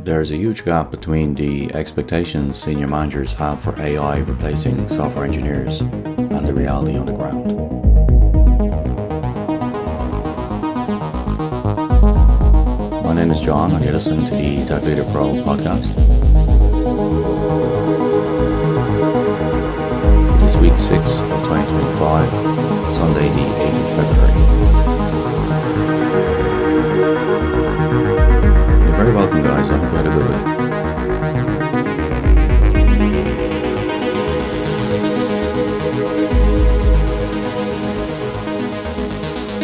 There's a huge gap between the expectations senior managers have for AI replacing software engineers and the reality on the ground. My name is John and you're listening to the Tech Leader Pro podcast. It is week 6 of 2025, Sunday the 8th of February. You're very welcome guys, I hope you had a good week.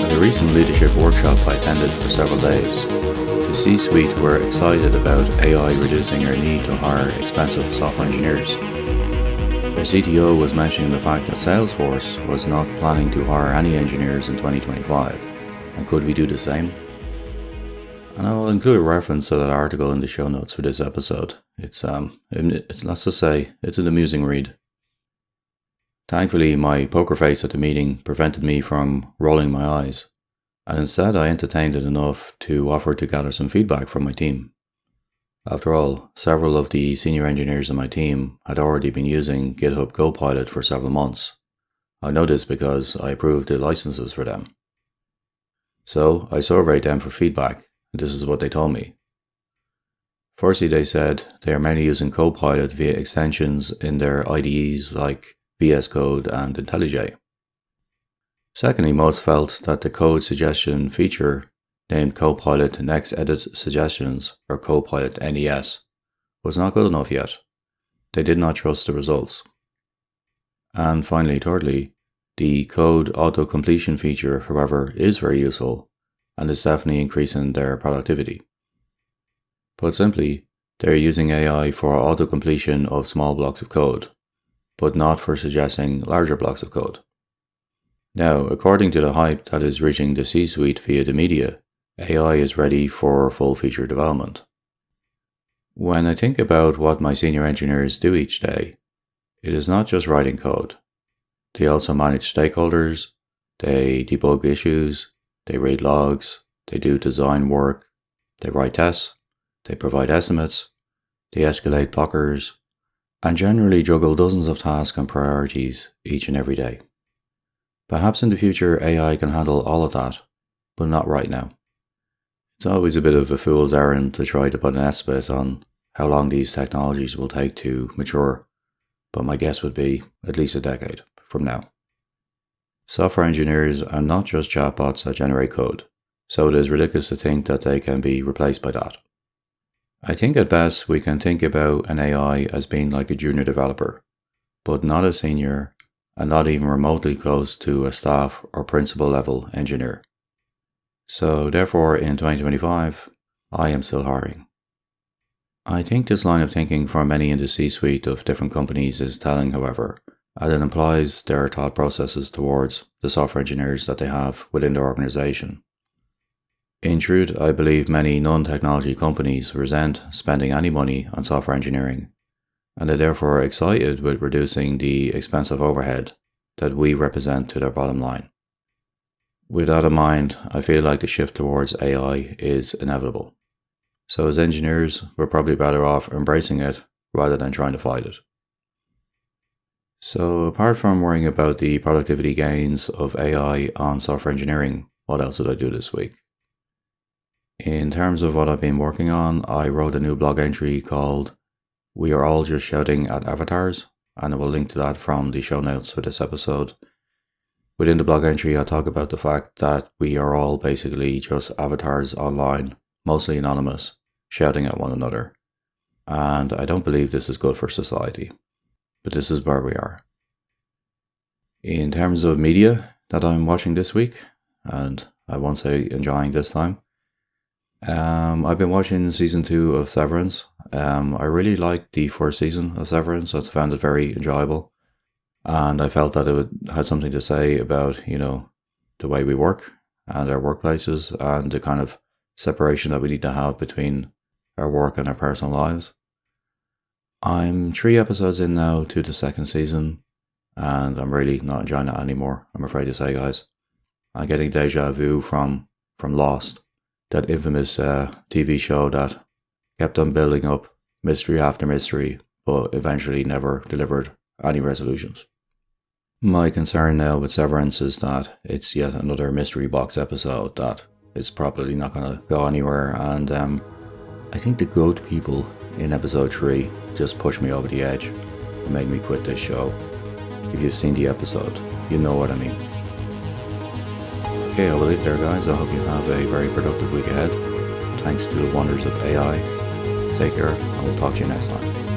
At a recent leadership workshop I attended for several days, the C-suite were excited about AI reducing their need to hire expensive software engineers. Their CTO was mentioning the fact that Salesforce was not planning to hire any engineers in 2025, and could we do the same? And I will include a reference to that article in the show notes for this episode. It's let's just say, it's an amusing read. Thankfully, my poker face at the meeting prevented me from rolling my eyes, and instead I entertained it enough to offer to gather some feedback from my team. After all, several of the senior engineers on my team had already been using GitHub Copilot for several months. I know this because I approved the licenses for them. So I surveyed them for feedback. This is what they told me. Firstly, they said they are mainly using Copilot via extensions in their IDEs like VS Code and IntelliJ. Secondly, most felt that the code suggestion feature, named Copilot Next Edit Suggestions or Copilot NES, was not good enough yet. They did not trust the results. And finally, thirdly, the code auto-completion feature, however, is very useful and is definitely increasing their productivity. Put simply, they're using AI for auto-completion of small blocks of code, but not for suggesting larger blocks of code. Now, according to the hype that is reaching the C-suite via the media, AI is ready for full feature development. When I think about what my senior engineers do each day, it is not just writing code. They also manage stakeholders, they debug issues, they read logs, they do design work, they write tests, they provide estimates, they escalate blockers, and generally juggle dozens of tasks and priorities each and every day. Perhaps in the future AI can handle all of that, but not right now. It's always a bit of a fool's errand to try to put an estimate on how long these technologies will take to mature, but my guess would be at least a decade from now. Software engineers are not just chatbots that generate code, so it is ridiculous to think that they can be replaced by that. I think at best we can think about an AI as being like a junior developer, but not a senior and not even remotely close to a staff or principal level engineer. So therefore in 2025, I am still hiring. I think this line of thinking for many in the C-suite of different companies is telling, however, and it implies their thought processes towards the software engineers that they have within their organization. In truth, I believe many non-technology companies resent spending any money on software engineering, and are therefore excited with reducing the expensive overhead that we represent to their bottom line. With that in mind, I feel like the shift towards AI is inevitable. So as engineers, we're probably better off embracing it rather than trying to fight it. So apart from worrying about the productivity gains of AI on software engineering, what else did I do this week? In terms of what I've been working on, I wrote a new blog entry called "We Are All Just Shouting at Avatars," and I will link to that from the show notes for this episode. Within the blog entry, I talk about the fact that we are all basically just avatars online, mostly anonymous, shouting at one another. And I don't believe this is good for society. But this is where we are. In terms of media that I'm watching this week, and I won't say enjoying this time, I've been watching season 2 of Severance. I really liked the first season of Severance. I found it very enjoyable. And I felt that it had something to say about, the way we work and our workplaces and the kind of separation that we need to have between our work and our personal lives. I'm 3 episodes in now to the second season, and I'm really not enjoying it anymore, I'm afraid to say, guys. I'm getting deja vu from Lost, that infamous TV show that Kept on building up, mystery after mystery, but eventually never delivered any resolutions. My concern now with Severance is that it's yet another mystery box episode that is probably not going to go anywhere, and I think the goat people in episode 3 just pushed me over the edge and made me quit this show. If you've seen the episode, you know what I mean. Okay, I'll leave it there, guys. I hope you have a very productive week ahead. Thanks to the wonders of AI. Take care, and we'll talk to you next time.